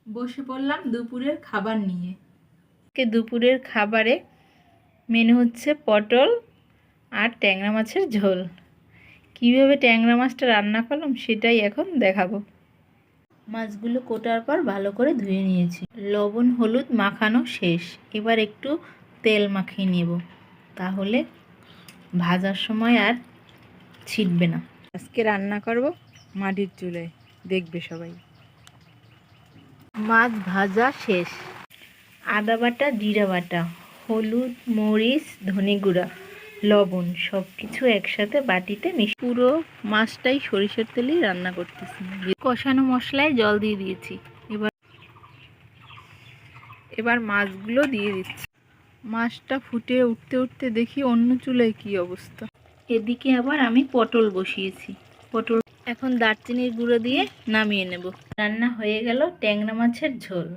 বসে পড়লাম দুপুরের খাবার নিয়ে। দুপুরের খাবারে মেনু হচ্ছে পটল আর ট্যাংরা মাছের ঝোল। কীভাবে ট্যাংরা মাছটা রান্না করলাম সেটাই এখন দেখাবো। মাছগুলো কোটার পর ভালো করে ধুয়ে নিয়েছি, লবণ হলুদ মাখানো শেষ। এবার একটু তেল মাখিয়ে নেব, তাহলে ভাজার সময় আর ছিটবে না। আজকে রান্না করব মাটির চুলায়, দেখবে সবাই। মাছ ভাজা শেষ। আদা বাটা, জিরা বাটা, হলুদ, মরিচ, ধনে গুঁড়া, লবণ সব কিছু একসাথে বাটিতে পুরো মাছটাই সরিষার তেলেই রান্না করতেছি। কষানো মশলায় জল দিয়ে দিয়েছি। এবার মাছগুলো দিয়ে দিচ্ছি। মাছটা ফুটে উঠতে উঠতে দেখি অন্য চুলায় কি অবস্থা। এদিকে আবার আমি পটল বসিয়েছি। পটল এখন দারচিনির গুঁড়ো দিয়ে নামিয়ে নেব। রান্না হয়ে গেল ট্যাংরা মাছের ঝোল।